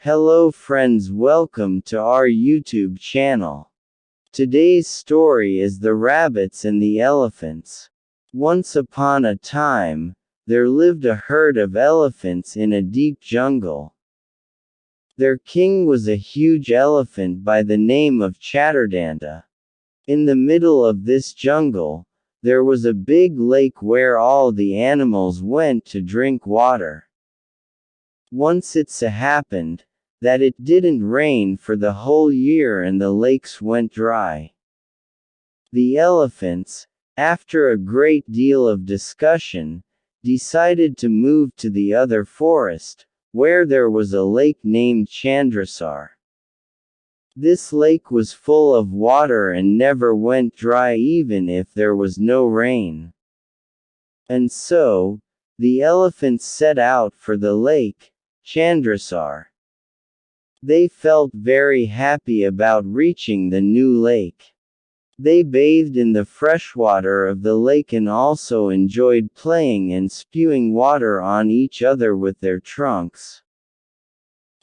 Hello friends, welcome to our YouTube channel. Today's story is The Rabbits and the Elephants. Once upon a time, there lived a herd of elephants in a deep jungle. Their king was a huge elephant by the name of Chatterdanta. In the middle of this jungle, there was a big lake where all the animals went to drink water. Once it so happened that it didn't rain for the whole year and the lakes went dry. The elephants, after a great deal of discussion, decided to move to the other forest, where there was a lake named Chandrasar. This lake was full of water and never went dry even if there was no rain. And so, the elephants set out for the lake, Chandrasar. They felt very happy about reaching the new lake. They bathed in the fresh water of the lake and also enjoyed playing and spewing water on each other with their trunks.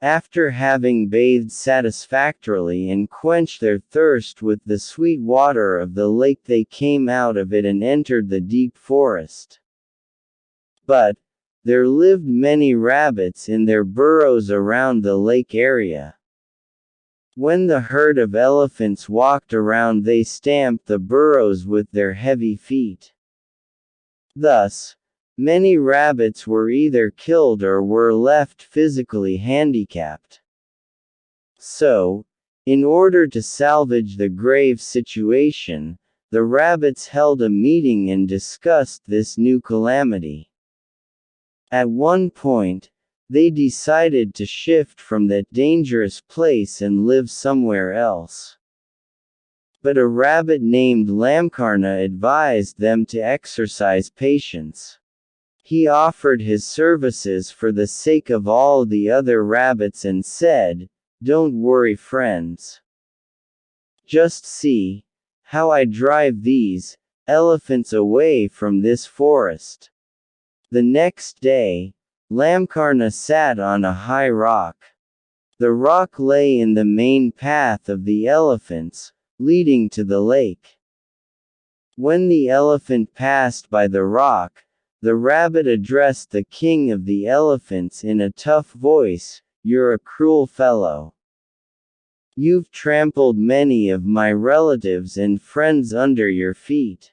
After having bathed satisfactorily and quenched their thirst with the sweet water of the lake, they came out of it and entered the deep forest. But there lived many rabbits in their burrows around the lake area. When the herd of elephants walked around, they stamped the burrows with their heavy feet. Thus, many rabbits were either killed or were left physically handicapped. So, in order to salvage the grave situation, the rabbits held a meeting and discussed this new calamity. At one point, they decided to shift from that dangerous place and live somewhere else. But a rabbit named Lamkarna advised them to exercise patience. He offered his services for the sake of all the other rabbits and said, "Don't worry, friends. Just see how I drive these elephants away from this forest." The next day, Lamkarna sat on a high rock. The rock lay in the main path of the elephants, leading to the lake. When the elephant passed by the rock, the rabbit addressed the king of the elephants in a tough voice, "You're a cruel fellow. You've trampled many of my relatives and friends under your feet.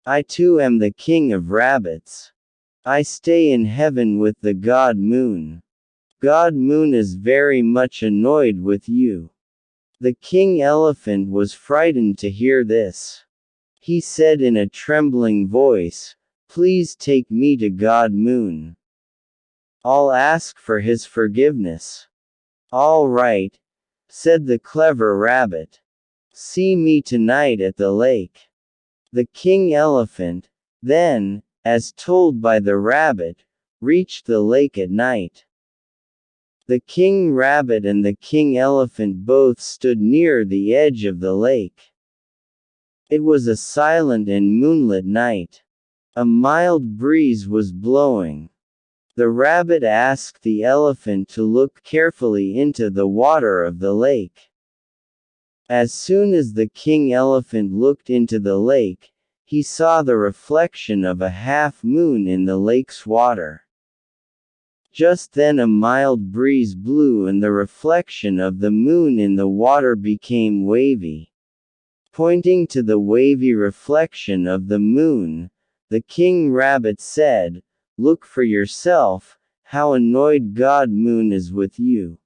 I too am the king of rabbits. I stay in heaven with the god Moon. God Moon is very much annoyed with you." The king elephant was frightened to hear this. He said in a trembling voice, "Please take me to God Moon. I'll ask for his forgiveness." "All right," said the clever rabbit. "See me tonight at the lake." The king elephant, then, as told by the rabbit, reached the lake at night. The king rabbit and the king elephant both stood near the edge of the lake. It was a silent and moonlit night. A mild breeze was blowing. The rabbit asked the elephant to look carefully into the water of the lake. As soon as the king elephant looked into the lake, he saw the reflection of a half-moon in the lake's water. Just then a mild breeze blew and the reflection of the moon in the water became wavy. Pointing to the wavy reflection of the moon, the king rabbit said, "Look for yourself, how annoyed God Moon is with you.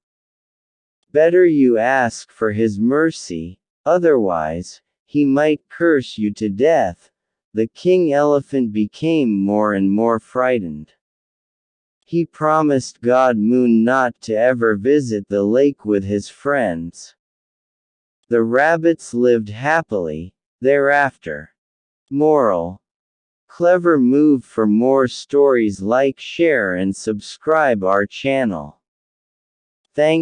Better you ask for his mercy, otherwise, he might curse you to death." The king elephant became more and more frightened. He promised God Moon not to ever visit the lake with his friends. The rabbits lived happily thereafter. Moral: clever move. For more stories, like, share and subscribe our channel. Thank